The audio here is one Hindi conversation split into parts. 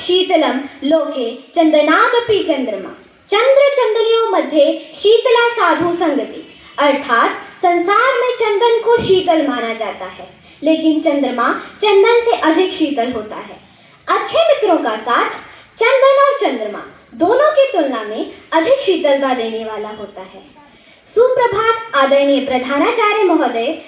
शीतलम लोके चंदनादपि चंद्रमा चंद्र चंदनियों मध्य शीतला साधु संगति, अर्थात संसार में चंदन को शीतल माना जाता है, लेकिन चंद्रमा चंदन से अधिक शीतल होता है। अच्छे मित्रों का साथ चंदन और चंद्रमा दोनों की तुलना में अधिक शीतलता देने वाला होता है। सुप्रभात आदरणीय प्रधानाचार्य महोदय,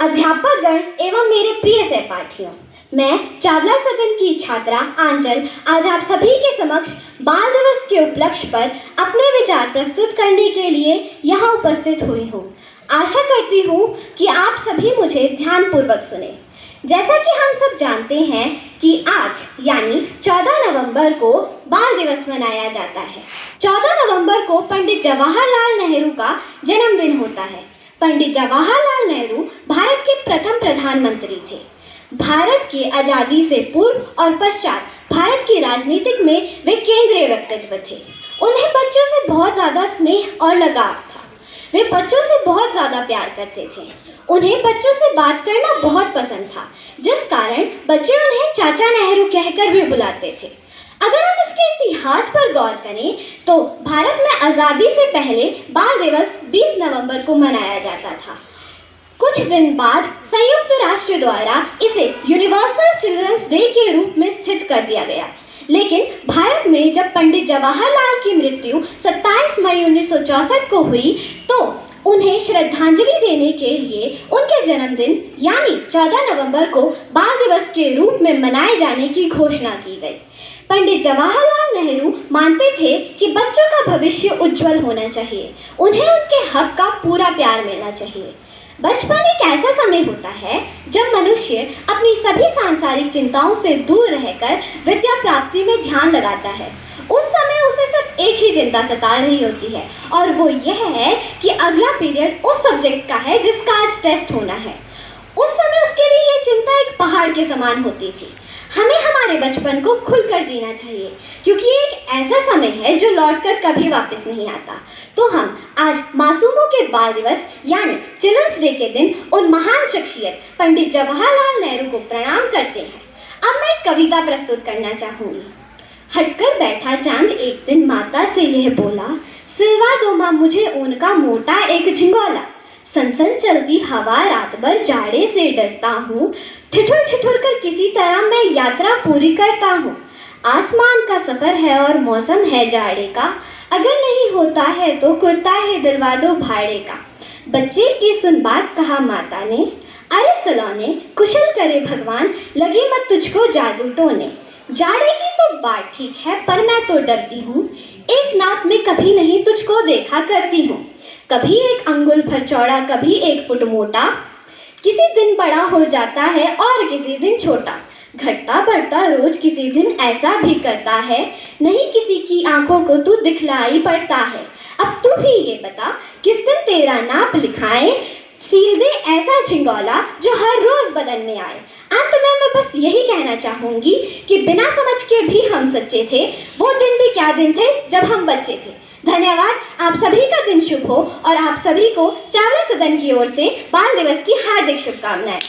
अध्यापक गण एवं मेरे प्रिय सहपाठियों, मैं चावला सदन की छात्रा आंचल आज आप सभी के समक्ष बाल दिवस के उपलक्ष्य पर अपने विचार प्रस्तुत करने के लिए यहाँ उपस्थित हुई हूँ। आशा करती हूँ कि आप सभी मुझे ध्यानपूर्वक सुने। जैसा कि हम सब जानते हैं कि आज यानी 14 नवंबर को बाल दिवस मनाया जाता है। 14 नवंबर को पंडित जवाहरलाल नेहरू का जन्मदिन होता है। पंडित जवाहरलाल नेहरू भारत के प्रथम प्रधानमंत्री थे। भारत की आज़ादी से पूर्व और पश्चात भारत की राजनीतिक में वे केंद्रीय व्यक्तित्व थे। उन्हें बच्चों से बहुत ज़्यादा स्नेह और लगाव था। वे बच्चों से बहुत ज़्यादा प्यार करते थे। उन्हें बच्चों से बात करना बहुत पसंद था, जिस कारण बच्चे उन्हें चाचा नेहरू कहकर भी बुलाते थे। अगर हम इसके इतिहास पर गौर करें तो भारत में आज़ादी से पहले बाल दिवस 20 नवंबर को मनाया जाता था। कुछ दिन बाद संयुक्त राष्ट्र द्वारा इसे यूनिवर्सल चिल्ड्रंस डे के रूप में स्थित कर दिया गया। लेकिन भारत में जब पंडित जवाहरलाल की मृत्यु 27 मई 1964 को हुई तो उन्हें श्रद्धांजलि देने के लिए उनके जन्मदिन यानी 14 नवंबर को बाल दिवस के रूप में मनाए जाने की घोषणा की गई। पंडित जवाहरलाल नेहरू मानते थे कि बच्चों का भविष्य उज्जवल होना चाहिए, उन्हें उनके हक का पूरा प्यार मिलना चाहिए। बचपन एक ऐसा समय होता है जब मनुष्य अपनी सभी सांसारिक चिंताओं से दूर रहकर विद्या प्राप्ति में ध्यान लगाता है। उस समय उसे सिर्फ एक ही चिंता सता रही होती है और वो यह है कि अगला पीरियड उस सब्जेक्ट का है जिसका आज टेस्ट होना है। उस समय उसके लिए ये चिंता एक पहाड़ के समान होती थी। हमें हमारे बचपन को खुलकर जीना चाहिए क्योंकि ये एक ऐसा समय है जो लौटकर कभी वापस नहीं आता। तो हम आज मासूमों के बाल दिवस यानी चिल्ड्रंस डे के दिन उन महान शख्सियत पंडित जवाहरलाल नेहरू को प्रणाम करते हैं। अब मैं एक कविता प्रस्तुत करना चाहूँगी। हटकर बैठा चांद एक दिन माता से यह बोला, सिलवा दो माँ मुझे ऊन का मोटा एक झिंगोला। सनसन चलती हवा रात भर जाड़े से डरता हूँ, ठिठुर ठिठुर कर किसी तरह मैं यात्रा पूरी करता हूँ। आसमान का सफ़र है और मौसम है जाड़े का, अगर नहीं होता है तो कुर्ता है दिलवा दो भाड़े का। बच्चे की सुन बात कहा माता ने, अरे सलोने कुशल करे भगवान, लगे मत तुझको जादू टोने। जाड़े की तो बात ठीक है पर मैं तो डरती हूँ, एक नाप में कभी नहीं तुझको देखा करती हूँ। कभी एक अंगुल भर चौड़ा कभी 1 फुट मोटा, किसी दिन बड़ा हो जाता है और किसी दिन छोटा। घटता बढ़ता रोज किसी दिन ऐसा भी करता है, नहीं किसी की आंखों को तू दिखलाई पड़ता है। अब तू ही ये बता किस दिन तेरा नाप लिखाएं, सील दे ऐसा झिंगोला जो हर रोज बदन में आए। अंत में मैं बस यही कहना चाहूँगी कि बिना समझ के भी हम सच्चे थे। वो दिन भी क्या दिन थे जब हम बच्चे थे। धन्यवाद। आप सभी का दिन शुभ हो और आप सभी को चावला सदन की ओर से बाल दिवस की हार्दिक शुभकामनाएं।